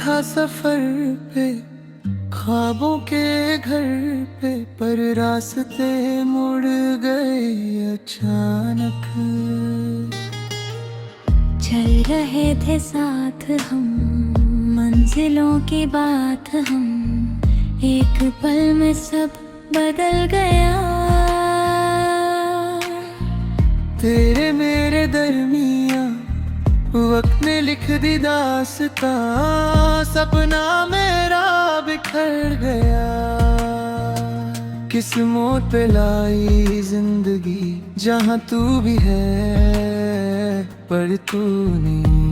था सफर पे, ख्वाबों के घर पे, पर रास्ते मुड़ गए अचानक। चल रहे थे साथ हम, मंजिलों की बात हम, एक पल में सब बदल गया। तेरे मेरे दरमिया वक्त ने लिख दी दास्तां, सपना मेरा बिखर गया। किस मोड़ पे लाई जिंदगी, जहाँ तू भी है पर तू नहीं।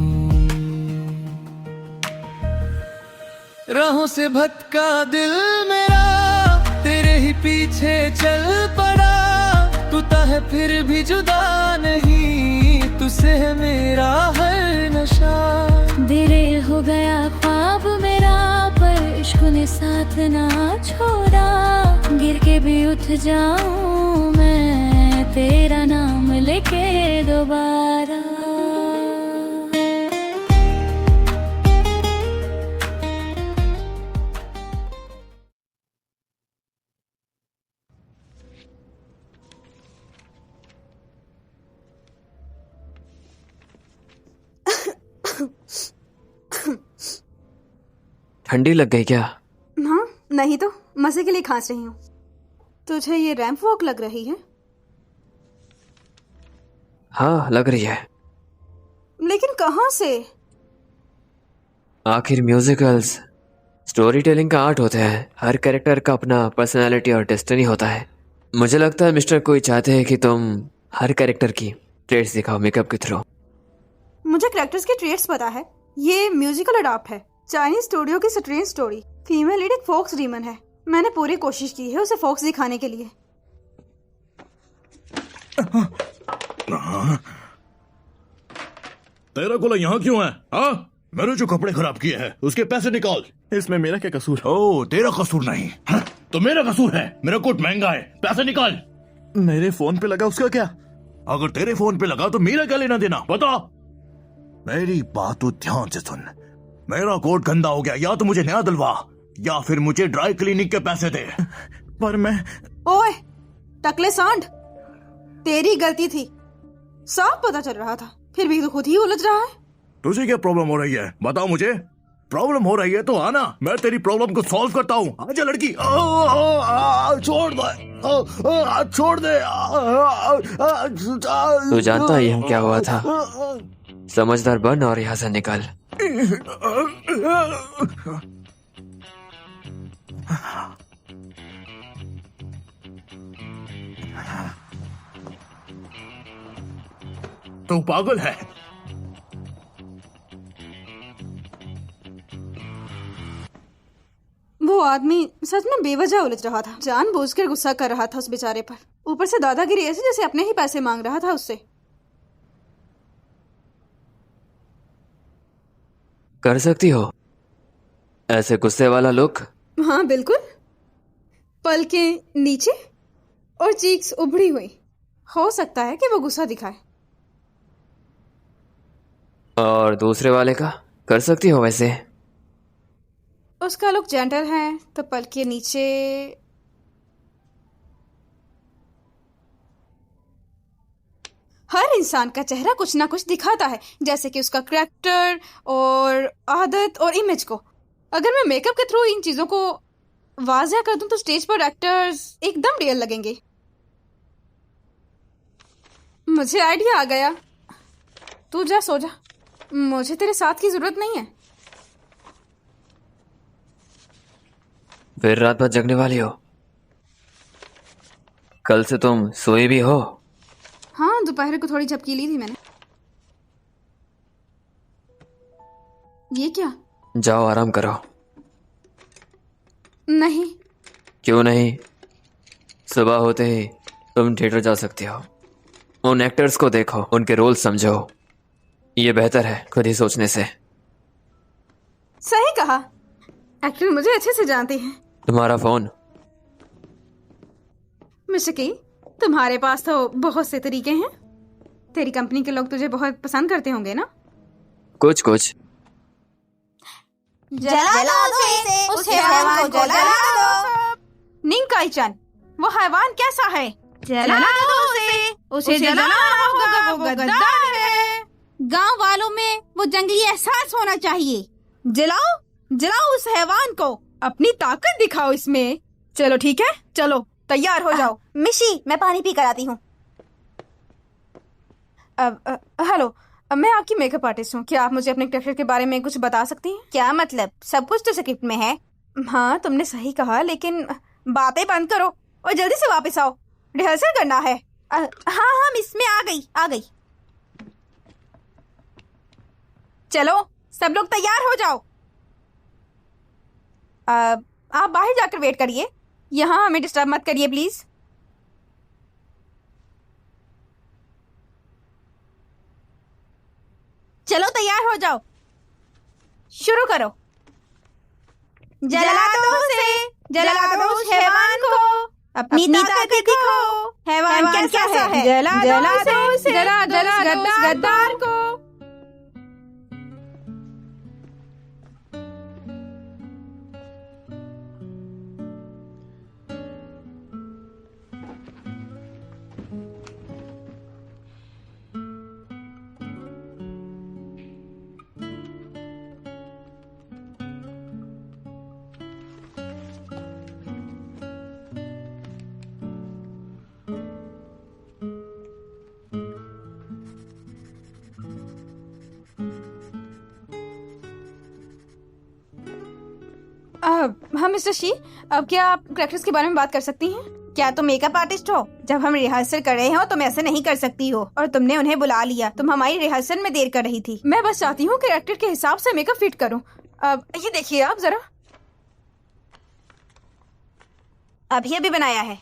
राहों से भटका दिल मेरा, तेरे ही पीछे चल पड़ा। तू है फिर भी जुदा नहीं, तुझसे है मेरा हर नशा। दिल हो गया ख्वाब मेरा, पर इश्क ने साथ ना छोड़ा। गिर के भी उठ जाऊं मैं, तेरा नाम लेके दोबारा। ठंडी लग गई क्या? हाँ, नहीं तो मजे के लिए खांस रही हूँ। तुझे ये रैंप वॉक लग रही है? हाँ लग रही है। लेकिन कहाँ से? आखिर म्यूजिकल्स स्टोरी टेलिंग का आर्ट होते हैं। हर कैरेक्टर का अपना पर्सनालिटी और डेस्टिनी होता है। मुझे लगता है मिस्टर कोई चाहते हैं कि तुम हर कैरेक्टर की ट्रेड्स दिखाओ मेकअप के थ्रू। मुझे कैरेक्टर्स के ट्रेड्स पता है। ये म्यूजिकल अडॉप्ट है चाइनीज स्टूडियो की स्ट्रेंज स्टोरी। फीमेल लीड एक फोक्स डीमन है। मैंने पूरी कोशिश की है उसे फोक्स दिखाने के लिए। तेरा गोला यहाँ क्यों है? हाँ, मैंने जो कपड़े खराब किए हैं उसके पैसे निकाल। इसमें मेरा क्या कसूर? ओ, तेरा कसूर नहीं हाँ? तो मेरा कसूर है। मेरा कोट महंगा है, पैसे निकाल। मेरे फोन पे लगा, उसका क्या? अगर तेरे फोन पे लगा तो मेरा क्या लेना देना, बता। मेरी बात तो ध्यान से सुन। मेरा कोट गंदा हो गया, या तो मुझे नया दिलवा या फिर मुझे ड्राई क्लीनिंग के पैसे दे। पर मैं... ओए टकले सांड, तेरी गलती थी। साफ पता चल रहा था, फिर भी तू खुद ही उलझ रहा है। तुझे क्या प्रॉब्लम हो रही है? बताओ मुझे। प्रॉब्लम हो रही है तो आना, मैं तेरी प्रॉब्लम को सॉल्व करता हूँ। आजा लड़की। छोड़ दे, छोड़ दे। तू जानता है यहाँ क्या हुआ था? समझदार बन और यहाँ से निकल। तू पागल है। वो आदमी सच में बेवजह उलझ रहा था। जानबूझकर गुस्सा कर रहा था उस बेचारे पर। ऊपर से दादागिरी ऐसी जैसे अपने ही पैसे मांग रहा था उससे। कर सकती हो ऐसे गुस्से वाला लुक? हाँ बिल्कुल। पलकें नीचे और चीक्स उभड़ी हुई। हो सकता है कि वो गुस्सा दिखाए। और दूसरे वाले का कर सकती हो वैसे? उसका लुक जेंटल है तो पलकें नीचे। हर इंसान का चेहरा कुछ ना कुछ दिखाता है, जैसे कि उसका करैक्टर और आदत और इमेज को। अगर मैं मेकअप के थ्रू इन चीजों को वाज़ह कर दूं तो स्टेज पर एक्टर्स एकदम रियल लगेंगे। मुझे आइडिया आ गया। तू जा सो जा, मुझे तेरे साथ की जरूरत नहीं है। फिर रात भर जगने वाली हो? कल से तुम सोई भी हो? हाँ, दोपहर को थोड़ी झपकी ली थी मैंने। ये क्या? जाओ आराम करो। नहीं। क्यों नहीं? सुबह होते ही तुम थिएटर जा सकती हो। उन एक्टर्स को देखो, उनके रोल समझो। ये बेहतर है खुद ही सोचने से। सही कहा। एक्टर मुझे अच्छे से जानती है। तुम्हारा फोन? मिस्टर की, तुम्हारे पास तो बहुत से तरीके हैं। तेरी कंपनी के लोग तुझे बहुत पसंद करते होंगे ना? कुछ कुछ। जला दो इसे, उस हैवान को जला दो। निंकाई-चन, वो हैवान कैसा है? जला दो उसे जलाना होगा, वो गद्दार है। गांव वालों में वो जंगली एहसास होना चाहिए। जलाओ जलाओ उस हैवान को, अपनी ताकत दिखाओ इसमें। चलो ठीक है, चलो तैयार हो जाओ। मिशी, मैं पानी पी कर आती हूँ। हेलो, मैं आपकी मेकअप आर्टिस्ट हूँ। क्या आप मुझे अपने कैरेक्टर के बारे में कुछ बता सकती हैं? क्या मतलब? सब कुछ तो स्क्रिप्ट में है। हाँ, तुमने सही कहा, लेकिन बातें बंद करो और जल्दी से वापस आओ, रिहर्सल करना है। हाँ, मिस, मैं आ गई। चलो सब लोग तैयार हो जाओ। आप बाहर जाकर वेट करिए, यहाँ हमें डिस्टर्ब मत करिए प्लीज। चलो तैयार हो जाओ, शुरू करो। जला दो उस हैवान को, अपनी ताकत दिखाओ। हैवान कैसा है? जला दो उस गद्दार को। हाँ मिस्टर शी, अब क्या आप कैरेक्टर्स के बारे में बात कर सकती हैं? क्या तुम मेकअप आर्टिस्ट हो? जब हम रिहर्सल कर रहे हो तुम ऐसे नहीं कर सकती हो, और तुमने उन्हें बुला लिया। तुम हमारी रिहर्सल में देर कर रही थी। मैं बस चाहती हूँ कैरेक्टर के हिसाब से मेकअप फिट करूँ। अब ये देखिए आप जरा। अभी बनाया है,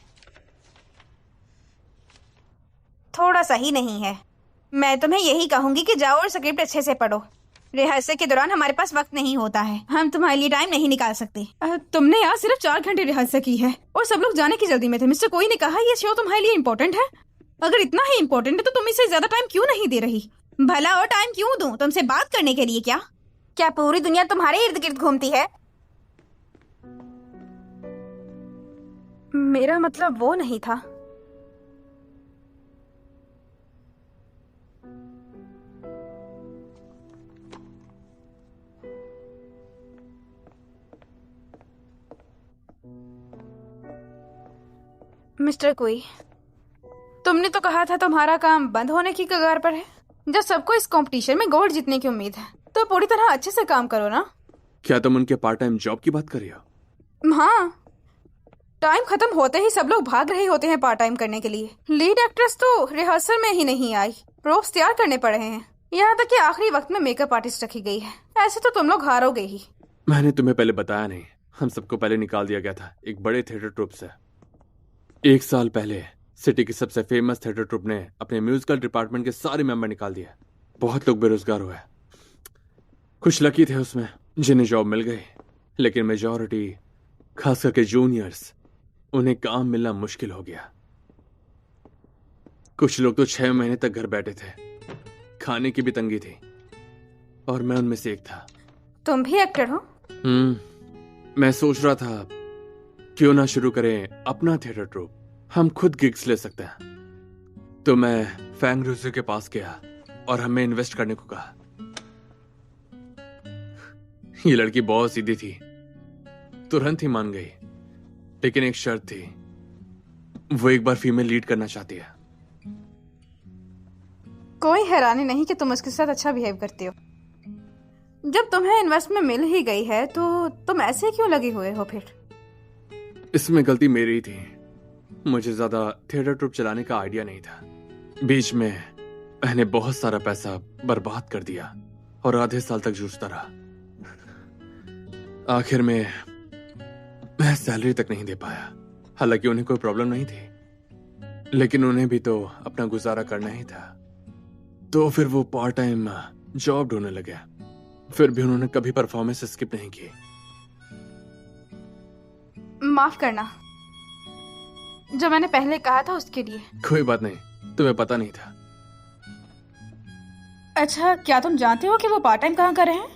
थोड़ा सही नहीं है। मैं तुम्हें यही कहूंगी कि जाओ और स्क्रिप्ट अच्छे से पढ़ो। रिहर्सल के दौरान हमारे पास वक्त नहीं होता है, हम तुम्हारे लिए टाइम नहीं निकाल सकते। तुमने यहाँ सिर्फ 4 घंटे रिहर्सल की है और सब लोग जाने की जल्दी में थे। मिस्टर कोई ने कहा ये शो तुम्हारे लिए इम्पोर्टेंट है। अगर इतना ही इम्पोर्टेंट है तो तुम इसे ज्यादा टाइम क्यों नहीं दे रही? भला और टाइम क्यों दूं? तुमसे बात करने के लिए? क्या पूरी दुनिया तुम्हारे इर्द गिर्द घूमती है? मेरा मतलब वो नहीं था। मिस्टर कोई, तुमने तो कहा था तुम्हारा काम बंद होने की कगार पर है। जब सबको इस कंपटीशन में गोल्ड जीतने की उम्मीद है तो पूरी तरह अच्छे से काम करो ना। क्या तुम उनके पार्ट टाइम जॉब की बात कर रही हो? हाँ, टाइम खत्म होते ही सब लोग भाग रहे होते हैं पार्ट टाइम करने के लिए। लीड एक्ट्रेस तो रिहर्सल में ही नहीं आई, प्रोप्स तैयार करने पड़े हैं। यहाँ तक कि आखिरी वक्त में मेकअप आर्टिस्ट रखी गई है। ऐसे तो तुम लोग हारोगे ही। मैंने तुम्हें पहले बताया नहीं, हम सबको पहले निकाल दिया गया था एक बड़े थिएटर ट्रुप से। 1 साल पहले सिटी की सबसे फेमस थिएटर ट्रुप ने अपने म्यूजिकल डिपार्टमेंट के सारे मेंबर निकाल दिए। बहुत लोग बेरोजगार हुए। कुछ लकी थे उसमें जिन्हें जॉब मिल गई, लेकिन मेजॉरिटी, खास करके जूनियर्स, उन्हें काम मिलना मुश्किल हो गया। कुछ लोग तो 6 महीने तक घर बैठे थे, खाने की भी तंगी थी, और मैं उनमें से एक था। तुम भी एक्टर हो? मैं सोच रहा था क्यों ना शुरू करें अपना थिएटर ट्रूप, हम खुद गिग्स ले सकते हैं। तो मैं फैंग रूजू के पास गया और हमें इन्वेस्ट करने को कहा। ये लड़की बहुत सीधी थी, तुरंत ही मान गई, लेकिन एक शर्त थी, वो एक बार फीमेल लीड करना चाहती है। कोई हैरानी नहीं कि तुम उसके साथ अच्छा बिहेव करते हो। जब तुम्हें इन्वेस्टमेंट मिल ही गई है तो तुम ऐसे क्यों लगे हुए हो फिर? इसमें गलती मेरी ही थी, मुझे ज्यादा थिएटर ट्रुप चलाने का आइडिया नहीं था। बीच में मैंने बहुत सारा पैसा बर्बाद कर दिया और आधे साल तक जूझता रहा। आखिर में मैं सैलरी तक नहीं दे पाया। हालांकि उन्हें कोई प्रॉब्लम नहीं थी, लेकिन उन्हें भी तो अपना गुजारा करना ही था। तो फिर वो पार्ट टाइम जॉब ढूंढने लगे। फिर भी उन्होंने कभी परफॉर्मेंस स्किप नहीं की। माफ करना, जो मैंने पहले कहा था उसके लिए। कोई बात नहीं, तुम्हें पता नहीं था। अच्छा, क्या तुम जानते हो कि वो पार्ट टाइम कहाँ कर रहे हैं?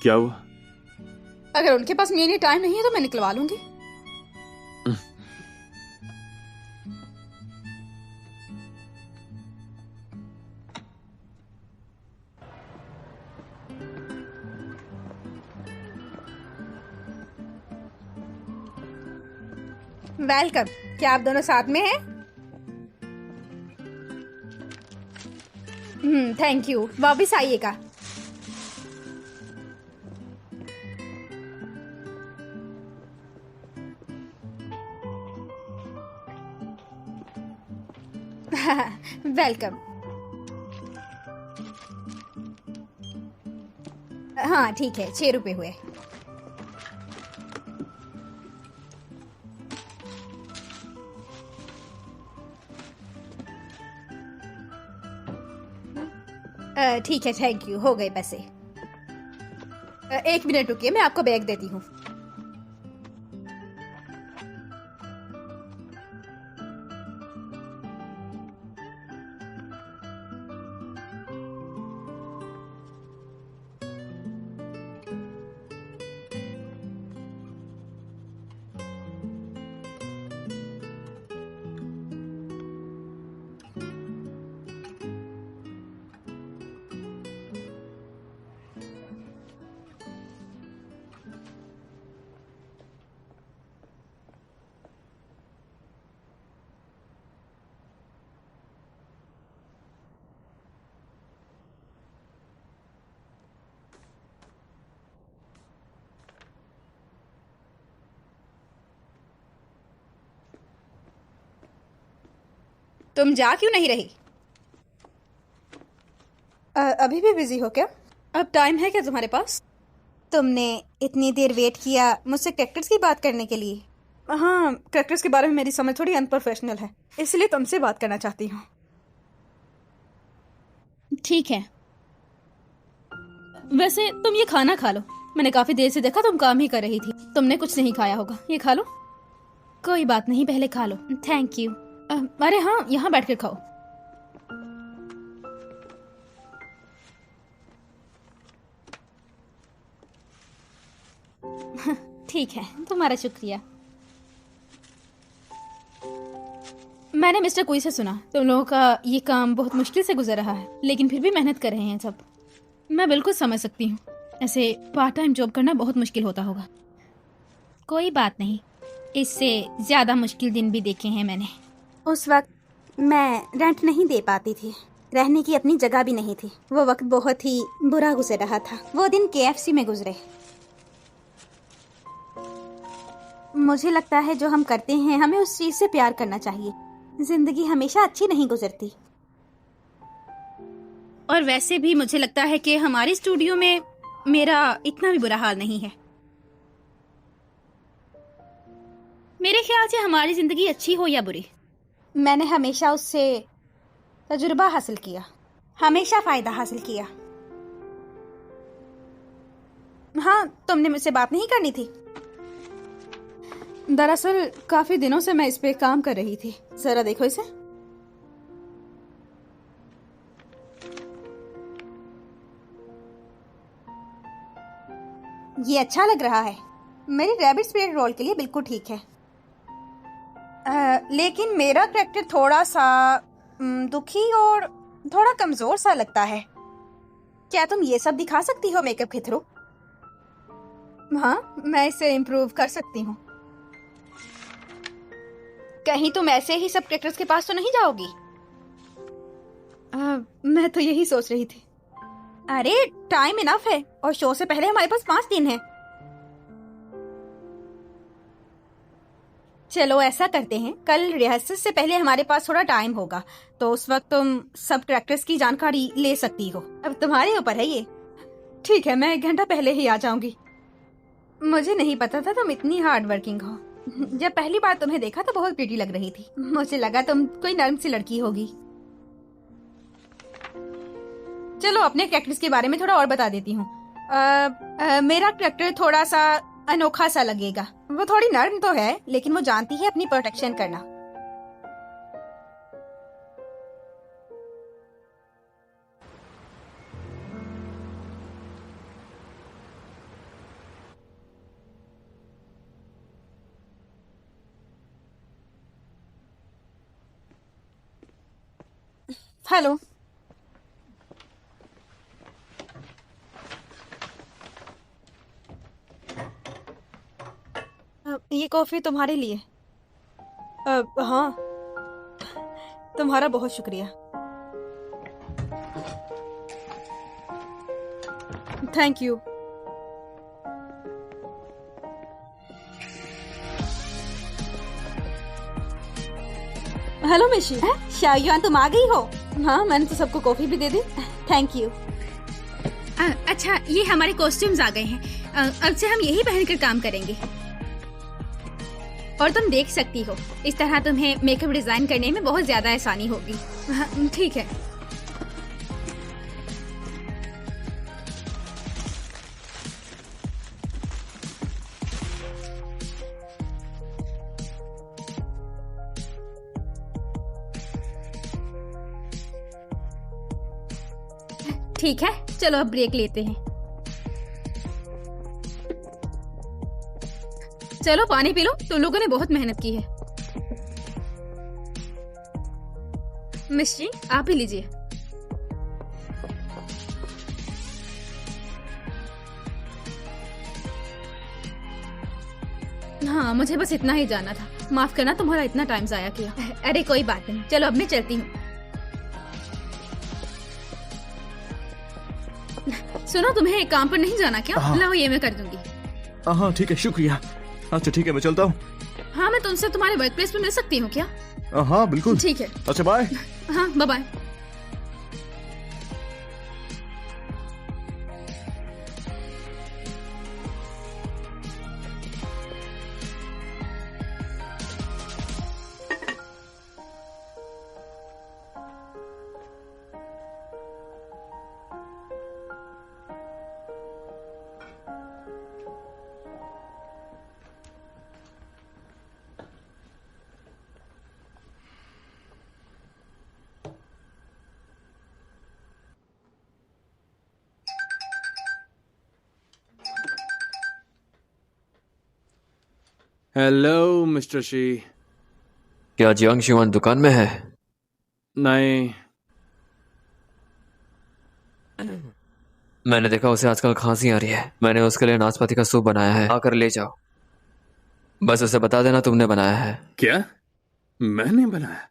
क्या हुआ? अगर उनके पास मेरे लिए टाइम नहीं है तो मैं निकलवा लूंगी। वेलकम। क्या आप दोनों साथ में हैं? Thank you. वापस आइएगा। वेलकम। हाँ ठीक है, 6 रुपए हुए। ठीक है, थैंक यू, हो गए पैसे। 1 मिनट रुकिए, मैं आपको बैग देती हूँ। तुम जा क्यों नहीं रही? अभी भी बिजी हो क्या? अब टाइम है क्या तुम्हारे पास? तुमने इतनी देर वेट किया मुझसे कैरेक्टर्स की बात करने के लिए? हाँ, कैरेक्टर्स के बारे में मेरी समझ थोड़ी अनप्रोफेशनल है, इसलिए तुमसे बात करना चाहती हूँ। ठीक है, वैसे तुम ये खाना खा लो। मैंने काफी देर से देखा तुम काम ही कर रही थी। तुमने कुछ नहीं खाया होगा, ये खा लो। कोई बात नहीं, पहले खा लो। Thank you. अरे हाँ, यहाँ बैठकर खाओ। ठीक है, तुम्हारा शुक्रिया। मैंने मिस्टर कुई से सुना तुम लोगों का ये काम बहुत मुश्किल से गुजर रहा है, लेकिन फिर भी मेहनत कर रहे हैं सब। मैं बिल्कुल समझ सकती हूँ, ऐसे पार्ट टाइम जॉब करना बहुत मुश्किल होता होगा। कोई बात नहीं, इससे ज्यादा मुश्किल दिन भी देखे हैं मैंने। उस वक्त मैं रेंट नहीं दे पाती थी, रहने की अपनी जगह भी नहीं थी। वो वक्त बहुत ही बुरा गुजर रहा था। वो दिन KFC में गुजरे। मुझे लगता है जो हम करते हैं हमें उस चीज से प्यार करना चाहिए। जिंदगी हमेशा अच्छी नहीं गुजरती। और वैसे भी मुझे लगता है कि हमारे स्टूडियो में मेरा इतना भी बुरा हाल नहीं है। मेरे ख्याल से हमारी जिंदगी अच्छी हो या बुरी, मैंने हमेशा उससे तजुर्बा हासिल किया, हमेशा फायदा हासिल किया। हाँ, तुमने मुझसे बात नहीं करनी थी? दरअसल काफी दिनों से मैं इस पे काम कर रही थी। जरा देखो इसे। ये अच्छा लग रहा है। मेरी रैबिट स्पिरिट रोल के लिए बिल्कुल ठीक है। लेकिन मेरा कैरेक्टर थोड़ा सा दुखी और थोड़ा कमजोर सा लगता है। क्या तुम ये सब दिखा सकती हो मेकअप के थ्रू? हाँ, मैं इसे इम्प्रूव कर सकती हूँ। कहीं तुम ऐसे ही सब कैरेक्टर्स के पास तो नहीं जाओगी? मैं तो यही सोच रही थी। अरे टाइम इनफ है, और शो से पहले हमारे पास 5 दिन है। चलो ऐसा करते हैं, कल रिहर्सल से पहले हमारे पास थोड़ा टाइम होगा, तो उस वक्त तुम सब कैरेक्टर्स की जानकारी ले सकती हो। अब तुम्हारे ऊपर है ये। ठीक है, मैं 1 घंटा पहले ही आ जाऊंगी। मुझे नहीं पता था तुम इतनी हार्ड वर्किंग हो। जब पहली बार तुम्हें देखा तो बहुत प्रीटी लग रही थी। मुझे लगा तुम कोई नर्म सी लड़की होगी। चलो अपने कैरेक्टर्स के बारे में थोड़ा और बता देती हूँ। मेरा कैरेक्टर थोड़ा सा अनोखा सा लगेगा। वो थोड़ी नर्म तो है, लेकिन वो जानती है अपनी प्रोटेक्शन करना। हेलो। ये कॉफी तुम्हारे लिए। हाँ, तुम्हारा बहुत शुक्रिया। Thank you. हेलो मिशी, शाहयुआन तुम आ गई हो? हाँ, मैंने तो सबको कॉफी भी दे दी। Thank you. अच्छा, ये हमारे कॉस्ट्यूम्स आ गए हैं। अब से हम यही पहनकर काम करेंगे। और तुम देख सकती हो, इस तरह तुम्हें मेकअप डिजाइन करने में बहुत ज्यादा आसानी होगी। हाँ, ठीक है। ठीक है, चलो अब ब्रेक लेते हैं। चलो पानी पी लो, तुम लोगों ने बहुत मेहनत की है। मिस जी, आप ही लीजिए। हाँ, मुझे बस इतना ही जानना था। माफ करना तुम्हारा इतना टाइम जाया किया। अरे कोई बात नहीं, चलो अब मैं चलती हूँ। सुनो, तुम्हें काम पर नहीं जाना क्या? हाँ। लाओ, ये मैं कर दूंगी। हाँ ठीक है, शुक्रिया। अच्छा ठीक है, मैं चलता हूँ। हाँ, मैं तुमसे तुम्हारे वर्क प्लेस पे मिल सकती हूँ क्या? हाँ बिल्कुल। ठीक है। अच्छा बाय। हाँ, bye bye. Hello mister Shi. क्या जियांग शिवान दुकान में है? नहीं, मैंने देखा उसे आजकल खांसी आ रही है। मैंने उसके लिए नाशपाती का सूप बनाया है, आकर ले जाओ। बस उसे बता देना तुमने बनाया है। क्या मैंने बनाया?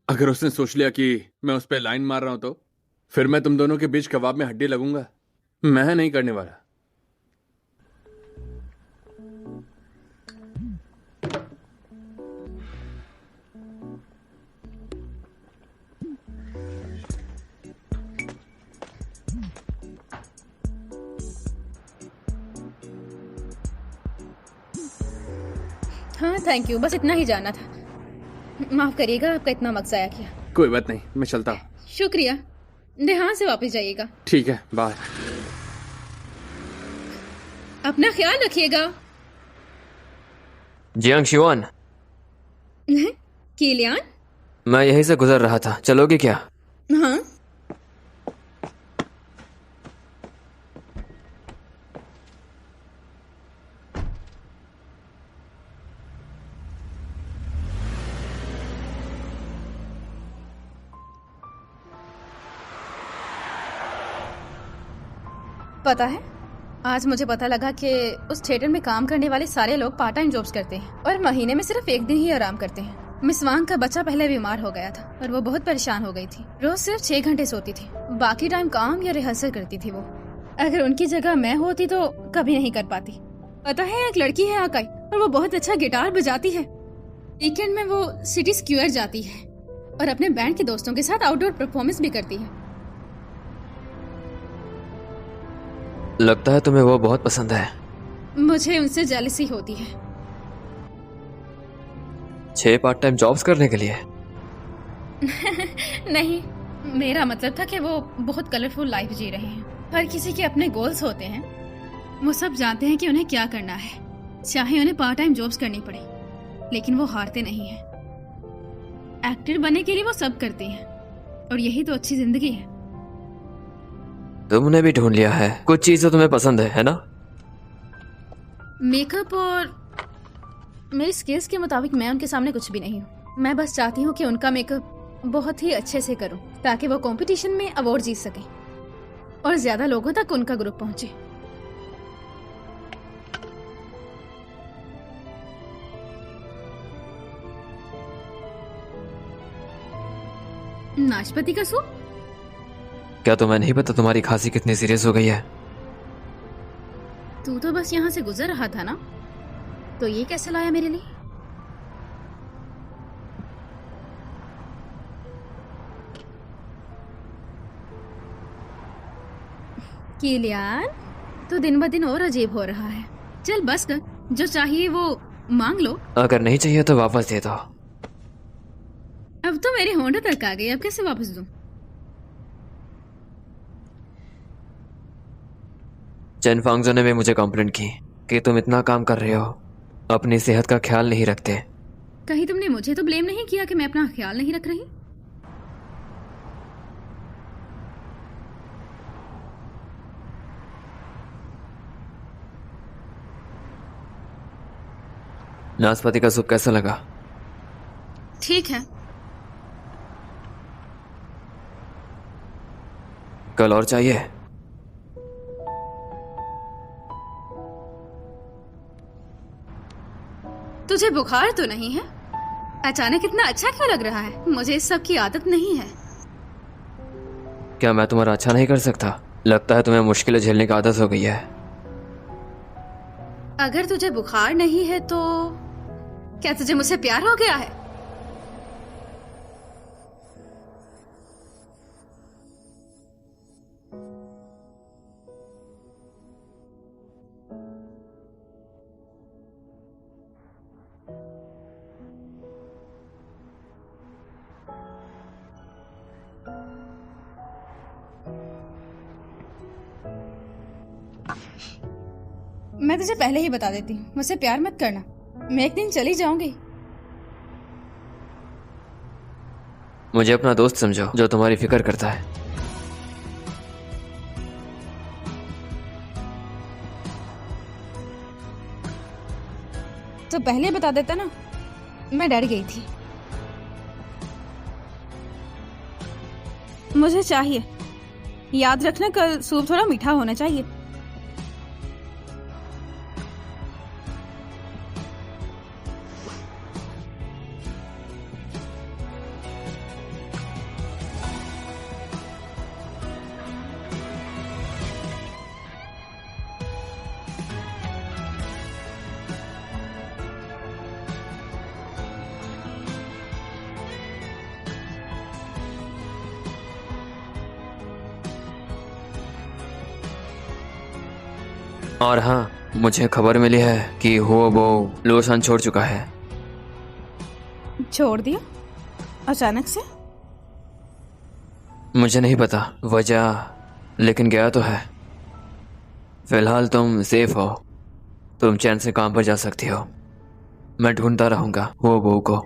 अगर उसने सोच लिया कि मैं उस पर लाइन मार रहा हूं तो फिर मैं तुम दोनों के बीच कबाब में हड्डी लगूंगा। मैं नहीं करने वाला। हाँ, थैंक यू। बस इतना ही जानना था। माफ करिएगा आपका इतना वक्त जाया किया। कोई बात नहीं, मैं चलता हूँ। शुक्रिया। ध्यान से वापस जाइएगा। ठीक है, बाय। अपना ख्याल रखिएगा। Jiang Shiwan, Kilian. मैं यहीं से गुजर रहा था, चलोगे क्या? हाँ, पता है, आज मुझे पता लगा कि उस थिएटर में काम करने वाले सारे लोग पार्ट टाइम जॉब्स करते हैं और महीने में सिर्फ एक दिन ही आराम करते हैं। मिस वांग का बच्चा पहले बीमार हो गया था और वो बहुत परेशान हो गई थी। रोज सिर्फ 6 घंटे सोती थी, बाकी टाइम काम या रिहर्सल करती थी वो। अगर उनकी जगह मैं होती तो कभी नहीं कर पाती। पता है, एक लड़की है आकाई और वो बहुत अच्छा गिटार बजाती है। वीकेंड में वो सिटी स्क्वायर जाती है और अपने बैंड के दोस्तों के साथ आउटडोर परफॉर्मेंस भी करती है। लगता है तुम्हें वो बहुत पसंद है। मुझे उनसे जेलसी होती है। 6 पार्ट टाइम जॉब्स करने के लिए? नहीं, मेरा मतलब था कि वो बहुत कलरफुल लाइफ जी रहे हैं। हर किसी के अपने गोल्स होते हैं। वो सब जानते हैं कि उन्हें क्या करना है, चाहे उन्हें पार्ट टाइम जॉब्स करनी पड़े, लेकिन वो हारते नहीं हैं। एक्टर बनने के लिए वो सब करते हैं और यही तो अच्छी जिंदगी है। तुमने भी ढूंढ लिया है, कुछ चीजें तुम्हें पसंद है ना? मेकअप और मेरी स्किल्स के मुताबिक मैं उनके सामने कुछ भी नहीं हूँ। मैं बस चाहती हूँ कि उनका मेकअप बहुत ही अच्छे से करूं ताकि वो कंपटीशन में अवार्ड जीत सकें और ज्यादा लोगों तक उनका ग्रुप पहुंचे। नाशपाती का सूप? क्या तुम्हें नहीं पता तुम्हारी खांसी कितनी सीरियस हो गई है? तू तो बस यहाँ से गुजर रहा था ना, तो ये कैसे लाया मेरे लिए? किलियान, तो दिन ब दिन और अजीब हो रहा है। चल बस कर, जो चाहिए वो मांग लो। अगर नहीं चाहिए तो वापस दे दो। अब तो मेरे होंठ तक आ गए, अब कैसे वापस दूं? चेन फांगजो ने भी मुझे कंप्लेंट की कि तुम इतना काम कर रहे हो, अपनी सेहत का ख्याल नहीं रखते। कहीं तुमने मुझे तो ब्लेम नहीं किया कि मैं अपना ख्याल नहीं रख रही? नाशपाती का सूप कैसा लगा? ठीक है। कल और चाहिए? तुझे बुखार तो नहीं है? अचानक इतना अच्छा क्यों लग रहा है? मुझे इस सब की आदत नहीं है। क्या मैं तुम्हारा अच्छा नहीं कर सकता? लगता है तुम्हें मुश्किलें झेलने की आदत हो गई है। अगर तुझे बुखार नहीं है तो क्या तुझे मुझसे प्यार हो गया है? मैं तुझे पहले ही बता देती हूँ, मुझसे प्यार मत करना। मैं एक दिन चली जाऊंगी। मुझे अपना दोस्त समझो जो तुम्हारी फिक्र करता है। तो पहले बता देता ना, मैं डर गई थी। मुझे चाहिए, याद रखना कल सूप थोड़ा मीठा होना चाहिए। और हाँ, मुझे खबर मिली है कि हुओ बो लोसान छोड़ चुका है। छोड़ दिया अचानक से? मुझे नहीं पता वजह, लेकिन गया तो है। फिलहाल तुम सेफ हो, तुम चैन से काम पर जा सकती हो। मैं ढूंढता रहूंगा हुओ बो को।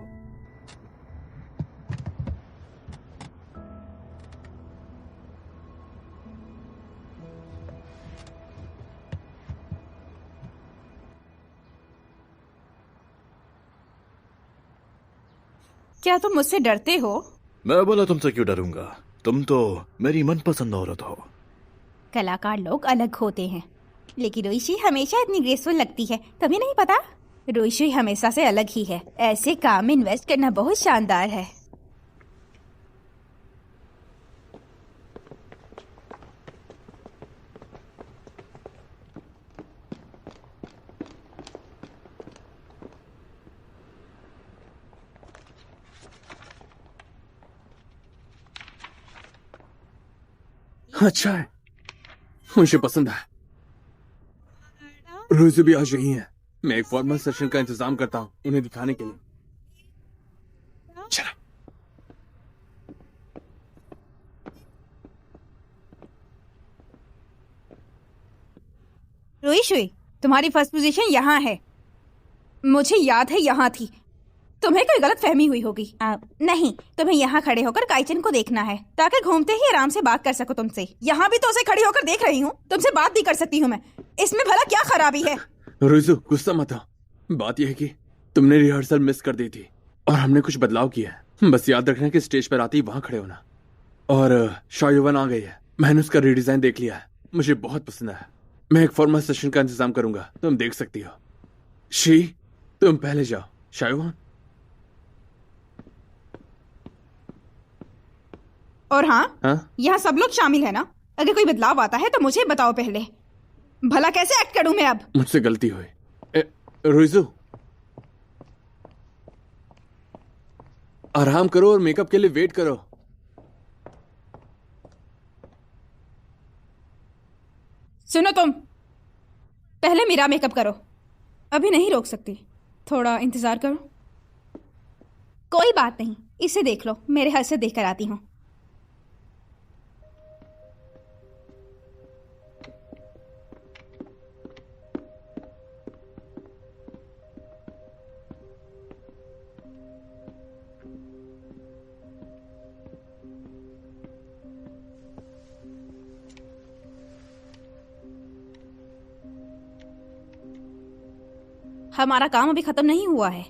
क्या तुम मुझसे डरते हो? मैं बोला तुमसे क्यों डरूंगा? तुम तो मेरी मनपसंद औरत हो। कलाकार लोग अलग होते हैं, लेकिन रोइशी हमेशा इतनी ग्रेसफुल लगती है, तुम्हें नहीं पता? रोइशी हमेशा से अलग ही है। ऐसे काम में इन्वेस्ट करना बहुत शानदार है। अच्छा है, मुझे पसंद है। रोज़ भी आज यही है। मैं एक फॉर्मल सेशन का इंतजाम करता हूँ उन्हें दिखाने के लिए। चला। रोइशी, तुम्हारी फर्स्ट पोजीशन यहाँ है। मुझे याद है यहाँ थी। तुम्हें कोई गलत फहमी हुई होगी। नहीं, तुम्हें यहाँ खड़े होकर काइचन को देखना है ताकि घूमते ही आराम से बात कर सको तुमसे। यहाँ भी तो उसे खड़ी होकर देख रही हूँ, तुमसे बात भी कर सकती हूँ मैं। इसमें भला क्या खराबी है? रोज़ू गुस्सा मत हो। बात यह है कि तुमने रिहर्सल मिस कर दी थी और हमने कुछ बदलाव किया है। बस याद रखना कि स्टेज पर आते ही वहां खड़े होना। और शायुवन आ गई है, मैंने उसका रीडिजाइन देख लिया है, मुझे बहुत पसंद है। मैं एक फॉर्मल सेशन का इंतजाम करूंगा, तुम देख सकती हो। शी, तुम पहले जाओ। शायुवन। और हाँ, यहाँ सब लोग शामिल है ना? अगर कोई बदलाव आता है तो मुझे बताओ पहले। भला कैसे एक्ट करूं मैं अब? मुझसे गलती हुई। रुइजू, आराम करो और मेकअप के लिए वेट करो। सुनो तुम, पहले मेरा मेकअप करो। अभी नहीं रोक सकती, थोड़ा इंतजार करो। कोई बात नहीं, इसे देख लो, मेरे हाथ से देख कर आती हूँ। हमारा काम अभी खत्म नहीं हुआ है।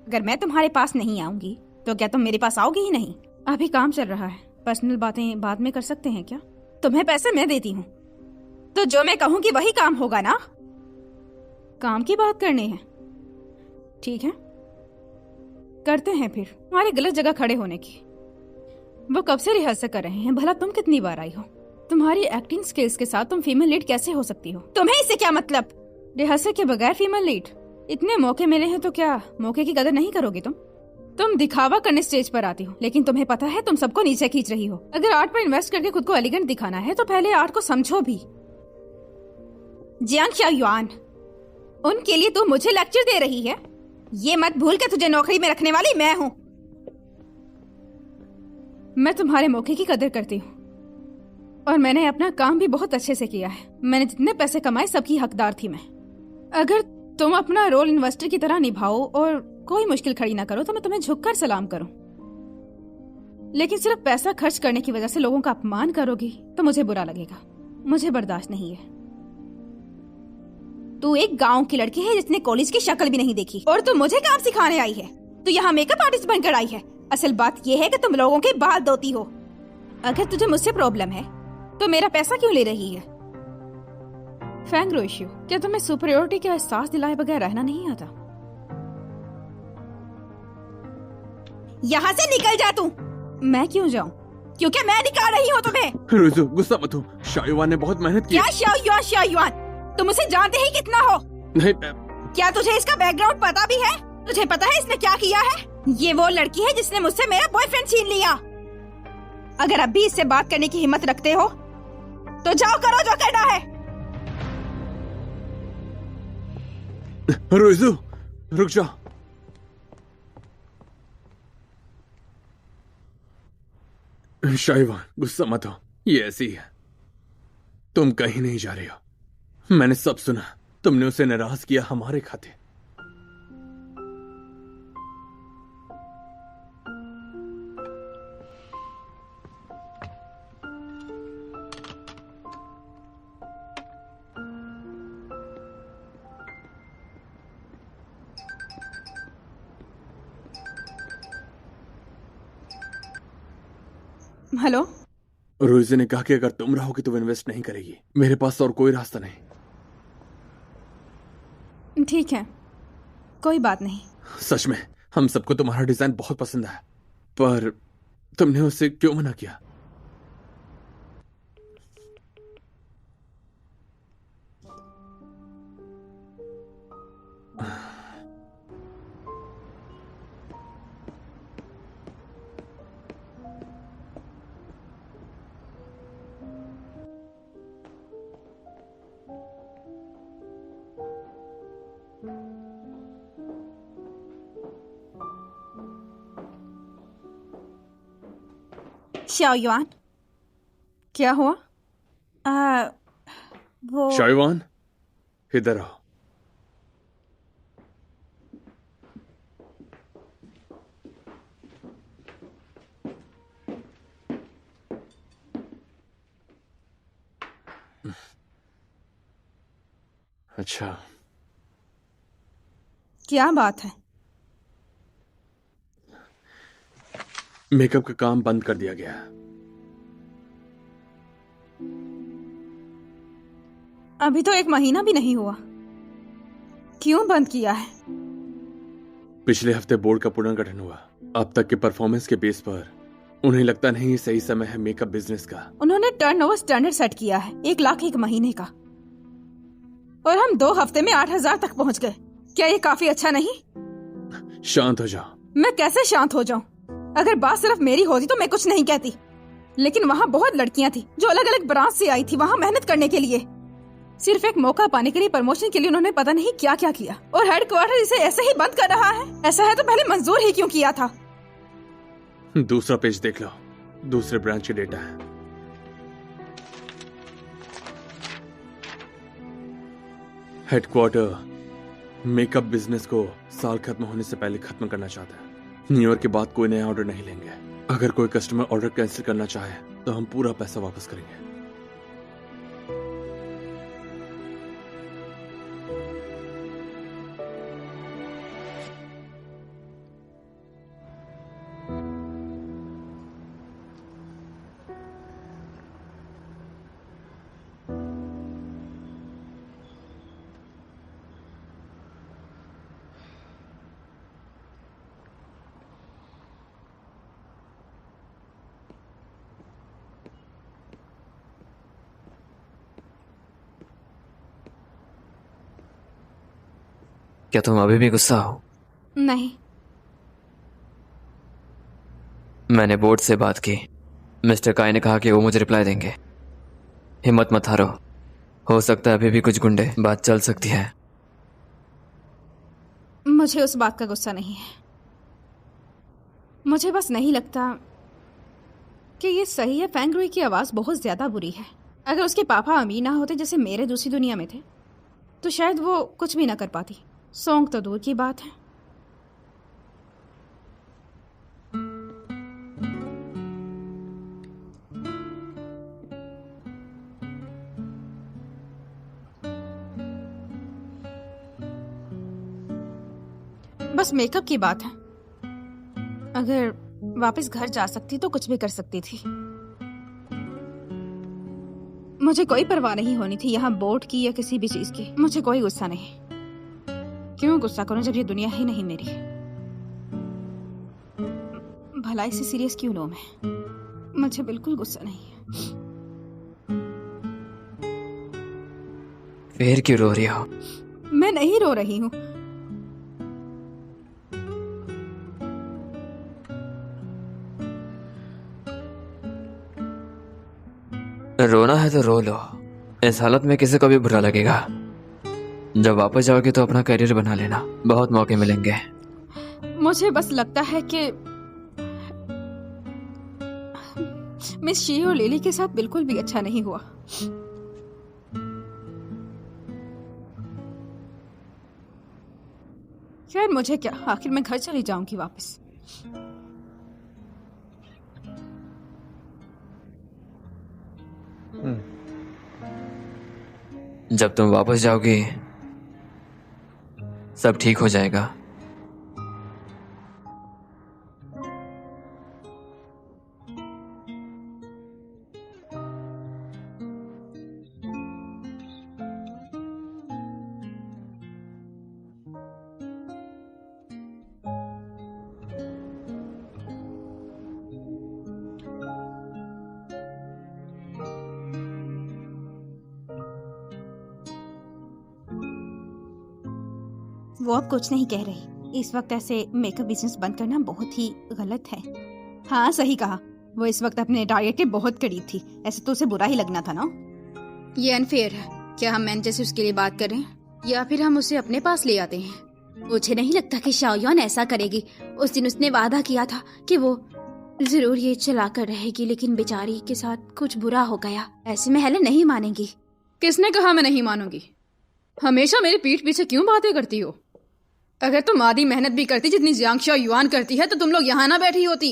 अगर मैं तुम्हारे पास नहीं आऊंगी तो क्या तुम मेरे पास आओगी ही नहीं? अभी काम चल रहा है, पर्सनल बातें बाद में कर सकते हैं क्या? तुम्हें पैसे मैं देती हूँ, तो जो मैं कहूंगी वही काम होगा ना? काम की बात करनी है, ठीक है, करते हैं फिर। तुम्हारी गलत जगह खड़े होने की। वो कब से रिहर्सल कर रहे हैं? भला तुम कितनी बार आई हो? तुम्हारी एक्टिंग स्किल्स के साथ तुम फीमेल लीड कैसे हो सकती हो? तुम्हें इससे क्या मतलब? रिहर्सल के बगैर फीमेल लीड? इतने मौके मिले हैं तो क्या मौके की कदर नहीं करोगी तुम दिखावा करने स्टेज पर आती हो, लेकिन तुम्हें पता है तुम सबको नीचे खींच रही हो। अगर आर्ट पर इन्वेस्ट करके खुद को एलिगेंट दिखाना है तो पहले आर्ट को समझो भी। जियांग शाओयुआन, उनके लिए तू मुझे लेक्चर दे रही है? ये मत भूल के तुझे नौकरी में रखने वाली मैं हूँ। मैं तुम्हारे मौके की कदर करती हूँ और मैंने अपना काम भी बहुत अच्छे से किया है। मैंने जितने पैसे कमाए सबकी हकदार थी मैं। अगर तुम अपना रोल इन्वेस्टर की तरह निभाओ और कोई मुश्किल खड़ी ना करो तो मैं तुम्हें झुककर सलाम करूं, लेकिन सिर्फ पैसा खर्च करने की वजह से लोगों का अपमान करोगी तो मुझे बुरा लगेगा। मुझे बर्दाश्त नहीं है। तू एक गांव की लड़की है जिसने कॉलेज की शक्ल भी नहीं देखी और तू मुझे काम सिखाने आई है। तू यहाँ मेकअप आर्टिस्ट बनकर आई है। असल बात यह है कि तुम लोगों के बाल धोती हो। अगर तुझे मुझसे प्रॉब्लम है तो मेरा पैसा क्यों ले रही है? फैंग रोइश्यू, क्या तुम्हें सुपरियोरिटी का एहसास दिलाए बगैर रहना नहीं आता? यहाँ से निकल जा तू। मैं क्यों जाऊं? क्योंकि मैं निकाल रही हूँ तुम्हें। रुइजू, गुस्सा मत हो, शायुआन ने बहुत मेहनत की। क्या शाओयुआन? तुम उसे जानते ही कितना हो? नहीं। क्या तुझे इसका बैकग्राउंड पता भी है? तुझे पता है इसने क्या किया है? ये वो लड़की है जिसने मुझसे मेरा बॉयफ्रेंड छीन लिया। अगर अब भी इससे बात करने की हिम्मत रखते हो तो जाओ, करो जो करना है। रुइजू, रुक जा। शायुआन, गुस्सा मत हो, ये ऐसी है। तुम कहीं नहीं जा रही हो। मैंने सब सुना। तुमने उसे नाराज किया हमारे खाते। हेलो। रोइजे ने कहा कि अगर तुम रहोगी तो वो इन्वेस्ट नहीं करेगी। मेरे पास और कोई रास्ता नहीं। ठीक है, कोई बात नहीं। सच में हम सबको तुम्हारा डिजाइन बहुत पसंद है, पर तुमने उससे क्यों मना किया? शाओयुआन, क्या हुआ? वो शायुआन, इधर आओ। अच्छा, क्या बात है? मेकअप का काम बंद कर दिया गया है। अभी तो 1 महीना भी नहीं हुआ, क्यों बंद किया है? पिछले हफ्ते बोर्ड का पुनर्गठन हुआ। अब तक के परफॉर्मेंस के बेस पर उन्हें लगता नहीं ये सही समय है मेकअप बिजनेस का। उन्होंने टर्नओवर स्टैंडर्ड सेट किया है 1 लाख 1 महीने का, और हम 2 हफ्ते में 8,000 तक पहुंच गए। क्या ये काफी अच्छा नहीं? शांत हो जाओ। मैं कैसे शांत हो जाऊं? अगर बात सिर्फ मेरी होती तो मैं कुछ नहीं कहती, लेकिन वहाँ बहुत लड़कियां थी जो अलग अलग ब्रांच से आई थी वहाँ मेहनत करने के लिए। सिर्फ एक मौका पाने के लिए, प्रमोशन के लिए उन्होंने पता नहीं क्या क्या किया, और हेडक्वार्टर इसे ऐसे ही बंद कर रहा है। ऐसा है तो पहले मंजूर ही क्यों किया था? दूसरा पेज देख लो, दूसरे ब्रांच के डेटा है। हेडक्वार्टर मेकअप बिजनेस को साल खत्म होने से पहले खत्म करना चाहता है। न्यू ईयर के बाद कोई नया ऑर्डर नहीं लेंगे। अगर कोई कस्टमर ऑर्डर कैंसिल करना चाहे तो हम पूरा पैसा वापस करेंगे। क्या तुम अभी भी गुस्सा हो? नहीं। मैंने बोर्ड से बात की। मिस्टर काय ने कहा कि वो मुझे रिप्लाई देंगे। हिम्मत मत हारो, हो सकता है अभी भी कुछ गुंडे, बात चल सकती है। मुझे उस बात का गुस्सा नहीं है, मुझे बस नहीं लगता कि ये सही है। फैंगरुई की आवाज़ बहुत ज़्यादा बुरी है। अगर उसके पापा अमीर ना होते जैसे मेरे दूसरी दुनिया में थे तो शायद वो कुछ भी ना कर पाती। सॉन्ग तो दूर की बात है। बस मेकअप की बात है। अगर वापस घर जा सकती तो कुछ भी कर सकती थी। मुझे कोई परवाह नहीं होनी थी यहाँ बोर्ड की या किसी भी चीज की। मुझे कोई गुस्सा नहीं। क्यों गुस्सा करूं जब ये दुनिया ही नहीं मेरी? भलाई से सीरियस क्यों लूं मैं? मुझे बिल्कुल गुस्सा नहीं है। फिर क्यों रो रही हो? मैं नहीं रो रही हूँ। रोना है तो रो लो, इस हालत में किसी को भी बुरा लगेगा। जब वापस जाओगे तो अपना करियर बना लेना, बहुत मौके मिलेंगे। मुझे बस लगता है कि मिस शी और लिली के साथ बिल्कुल भी अच्छा नहीं हुआ। खैर मुझे क्या, आखिर मैं घर चली जाऊंगी वापस। जब तुम वापस जाओगी सब ठीक हो जाएगा। वो अब कुछ नहीं कह रही। इस वक्त ऐसे मेकअप बिजनेस बंद करना बहुत ही गलत है। हाँ सही कहा, वो इस वक्त अपने टारगेट के बहुत करीब थी। ऐसे तो उसे बुरा ही लगना था ना। ये अनफेयर है। क्या हम मैनेजर से उसके लिए बात करें या फिर हम उसे अपने पास ले आते हैं? मुझे नहीं लगता कि शाओयान ऐसा करेगी। उस दिन उसने वादा किया था कि वो जरूर ये चला कर रहेगी, लेकिन बेचारी के साथ कुछ बुरा हो गया। ऐसे में हेलेन नहीं मानेगी। किसने कहा मैं नहीं मानूंगी? हमेशा मेरी पीठ पीछे क्यों बातें करती हो? अगर तुम आधी मेहनत भी करती जितनी जियांग शाओयुआन करती है तो तुम लोग यहाँ ना बैठी होती।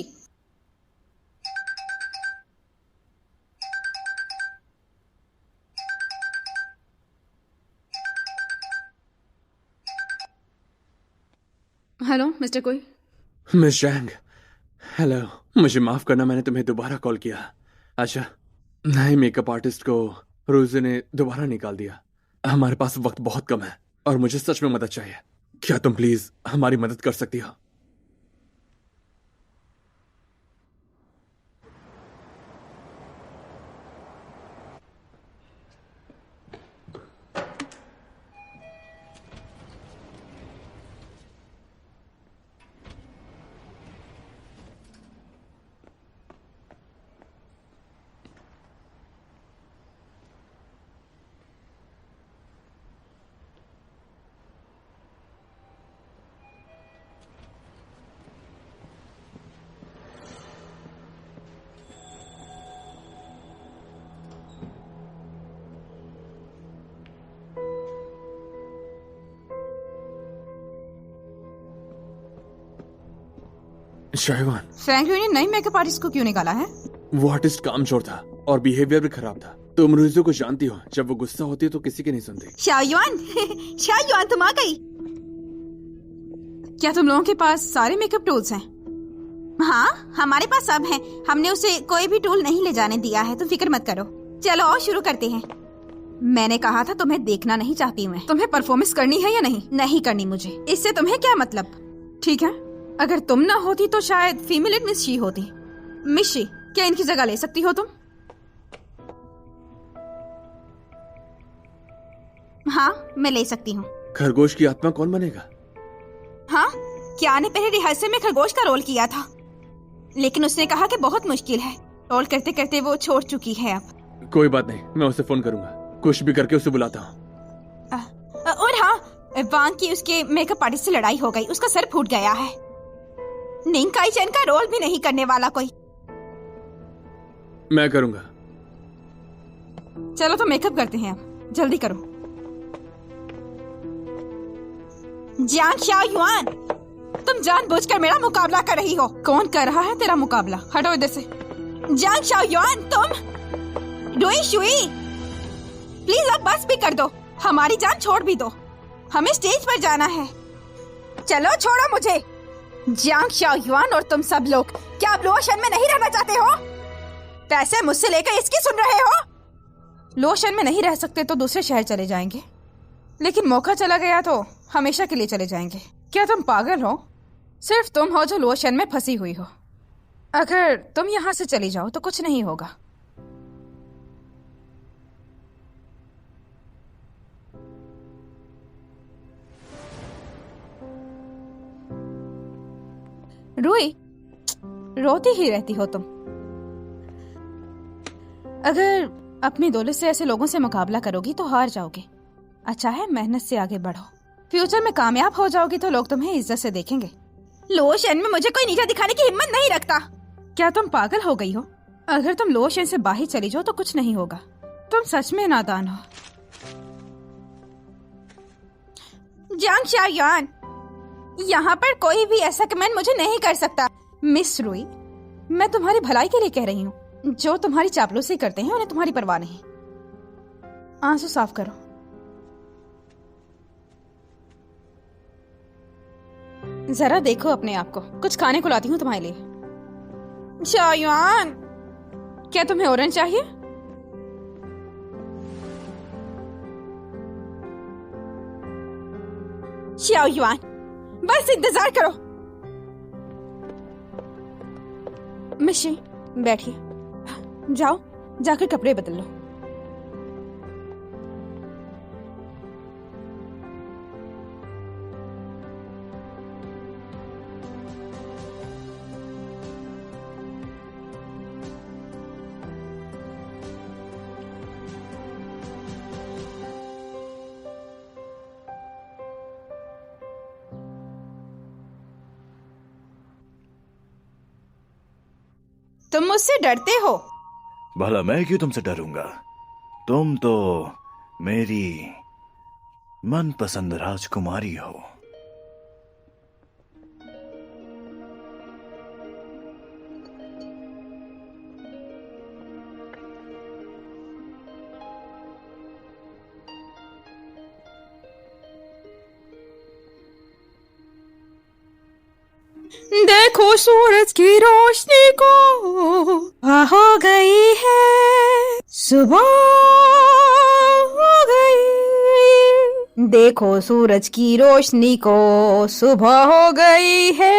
हेलो मिस्टर कोई। मिस जैंग, हेलो, मुझे माफ करना, मैंने तुम्हें दोबारा कॉल किया। अच्छा, नए मेकअप आर्टिस्ट को रोजे ने दोबारा निकाल दिया। हमारे पास वक्त बहुत कम है और मुझे सच में मदद चाहिए। क्या तुम प्लीज हमारी मदद कर सकती हो? शायवान, फ्रैंकलिन ने नई मेकअप आर्टिस्ट को क्यों निकाला है? वो आर्टिस्ट कामचोर था और बिहेवियर भी खराब था। तुम रुइजो को जानती हो, जब वो गुस्सा होती है तो किसी की नहीं सुनती। शाओयुआन शाओयुआन तुम आ गई। क्या तुम लोगों के पास सारे मेकअप टूल्स हैं? हाँ, हमारे पास सब हैं। हमने उसे कोई भी टूल नहीं ले जाने दिया है, तुम फिक्र मत करो। चलो और शुरू करते हैं। मैंने कहा था तुम्हें देखना नहीं चाहती मैं। तुम्हें परफॉर्मेंस करनी है या नहीं? नहीं करनी मुझे। इससे तुम्हें क्या मतलब? ठीक है, अगर तुम ना होती तो शायद फीमेल मिस शी होती। मिस शी, क्या इनकी जगह ले सकती हो तुम? हाँ, मैं ले सकती हूँ। खरगोश की आत्मा कौन बनेगा? हाँ, क्या ने पहले रिहर्सल में खरगोश का रोल किया था, लेकिन उसने कहा कि बहुत मुश्किल है। रोल करते करते वो छोड़ चुकी है अब। कोई बात नहीं, मैं उसे फोन करूंगा। कुछ भी करके उसे बुलाता हूँ। और हाँ, वांग की उसके मेकअप आर्टिस्ट से लड़ाई हो गई, उसका सर फूट गया है। निंग काई चैन का रोल भी नहीं करने वाला कोई। मैं करूंगा। चलो तो मेकअप करते हैं अब, जल्दी करो। जियांग शाओयुआन, तुम जानबूझकर मेरा मुकाबला कर रही हो। कौन कर रहा है तेरा मुकाबला? हटो इधर से। जियांग शाओयुआन, तुम। रुई शुई, प्लीज अब बस भी कर दो, हमारी जान छोड़ भी दो। हमें स्टेज पर जाना है। चलो छोड़ो मुझे। जियांग शाओयुआन और तुम सब लोग, क्या अब लोशन में नहीं रहना चाहते हो? पैसे मुझसे लेकर इसकी सुन रहे हो? लोशन में नहीं रह सकते तो दूसरे शहर चले जाएंगे, लेकिन मौका चला गया तो हमेशा के लिए चले जाएंगे। क्या तुम पागल हो? सिर्फ तुम हो जो लोशन में फंसी हुई हो। अगर तुम यहाँ से चली जाओ तो कुछ नहीं होगा। रुई, रोती ही रहती हो तुम। अगर अपनी दौलत से ऐसे लोगों से मुकाबला करोगी तो हार जाओगे। अच्छा है, मेहनत से आगे बढ़ो। फ्यूचर में कामयाब हो जाओगी तो लोग तुम्हें इज्जत से देखेंगे। लोशन में मुझे कोई नीचा दिखाने की हिम्मत नहीं रखता। क्या तुम पागल हो गई हो? अगर तुम लोशन से बाहर चली जाओ तो कुछ नहीं होगा। तुम सच में नादान हो। जियांग शाओयुआन, यहाँ पर कोई भी ऐसा कमेंट मुझे नहीं कर सकता। मिस रुई, मैं तुम्हारी भलाई के लिए कह रही हूँ। जो तुम्हारी चापलूसी करते हैं उन्हें तुम्हारी परवाह नहीं। आंसू साफ करो। जरा देखो अपने आप को। कुछ खाने को लाती हूँ तुम्हारे लिए। शाओयुआन, क्या तुम्हें ऑरेंज चाहिए? शाओयुआन, बस इंतजार करो। मिशी, बैठिए। जाओ, जाकर कपड़े बदल लो। तुम मुझसे डरते हो? भला मैं क्यों तुमसे डरूंगा? तुम तो मेरी मनपसंद राजकुमारी हो। देखो सूरज की रोशनी को हो गई है, सुबह हो गई। देखो सूरज की रोशनी को सुबह हो गई है।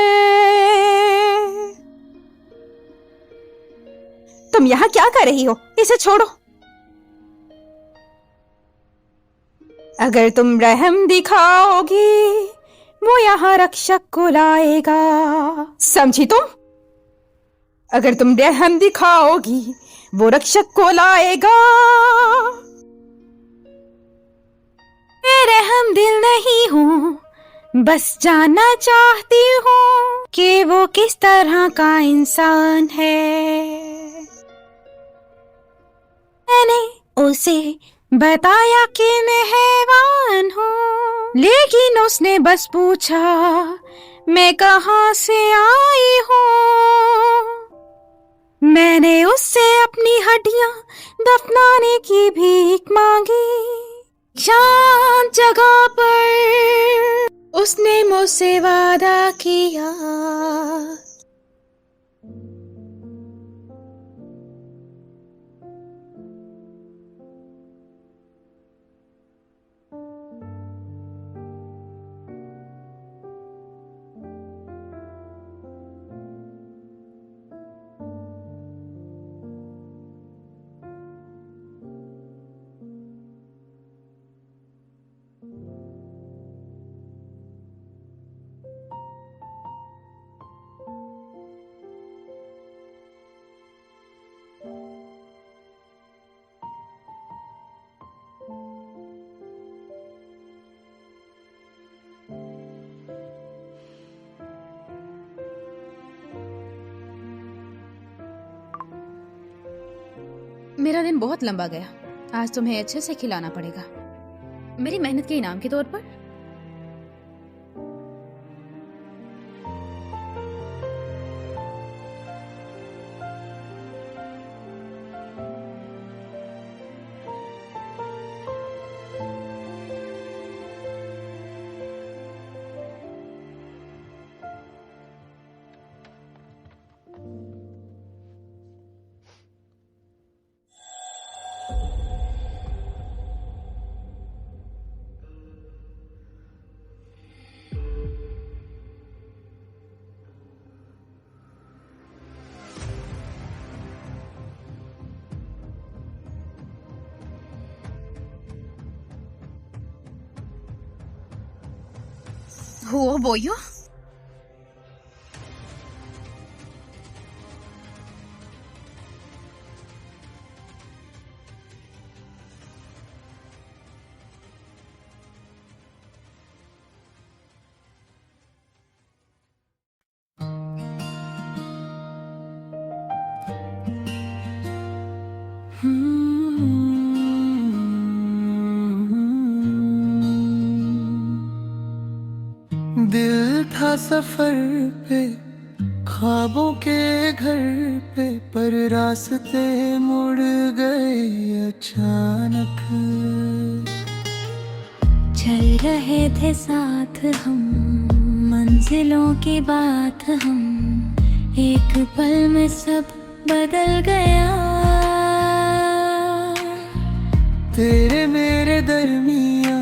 तुम यहाँ क्या कर रही हो? इसे छोड़ो। अगर तुम रहम दिखाओगी वो यहाँ रक्षक को लाएगा, समझी तुम? अगर तुम रहम दिखाओगी वो रक्षक को लाएगा। मैं रहम दिल नहीं हूँ, बस जानना चाहती हूँ कि वो किस तरह का इंसान है। मैंने उसे बताया कि मैं हैवान हूँ, लेकिन उसने बस पूछा मैं कहाँ से आई हूँ। मैंने उससे अपनी हड्डियाँ दफनाने की भीख मांगी। शांत जगह पर उसने मुझसे वादा किया। मेरा दिन बहुत लंबा गया। आज तुम्हें अच्छे से खिलाना पड़ेगा, मेरी मेहनत के इनाम के तौर पर। Who are you? दिल था सफर पे, ख्वाबों के घर पे, पर रास्ते मुड़ गए अचानक। चल रहे थे साथ हम, मंजिलों की बात हम, एक पल में सब बदल गया। तेरे मेरे दरमिया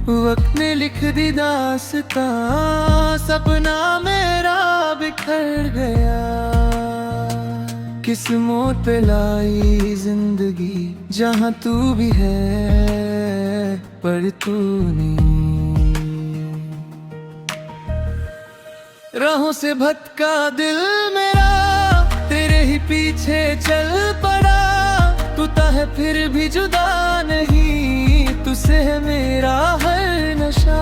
वक्त ने लिख दी दास्तां, सपना मेरा बिखर गया। किस मोड़ पे लाई जिंदगी, जहाँ तू भी है पर तू नहीं। राहों से भटका दिल मेरा, तेरे ही पीछे चल पड़ा। तू है फिर भी जुदा नहीं, तुझसे है मेरा हर नशा।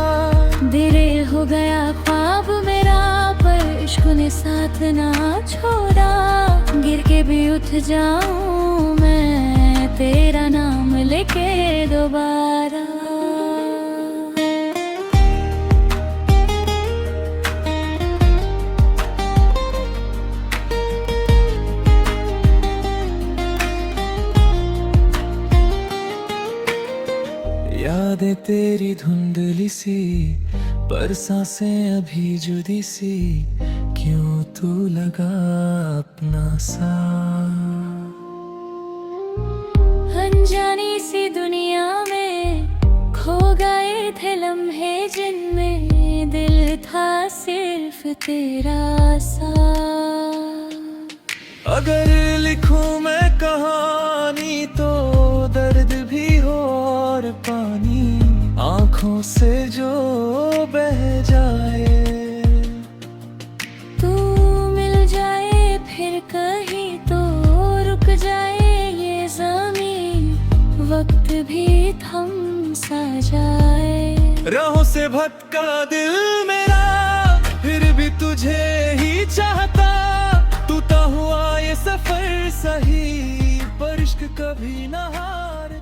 दिल हो गया ख्वाब मेरा, पर इश्क ने साथ ना छोड़ा। गिर के भी उठ जाऊं मैं, तेरा नाम लेके दोबारा। यादें तेरी धुंधली सी, पर सांसें अभी जुदी सी। क्यों तू लगा अपना सा। अनजानी सी दुनिया में खो गए थे लम्हे जिनमें दिल था सिर्फ तेरा सा। अगर लिखूं मैं कहानी तो दर्द भी हो और पानी आंखों से जो बह जाए। तू मिल जाए फिर कहीं तो रुक जाए ये ज़मीन, वक्त भी थम सा जाए। राहों से भटका दिल मेरा फिर भी तुझे ही चाहता। टूटा हुआ ये सफर सही पर इश्क कभी न हारे।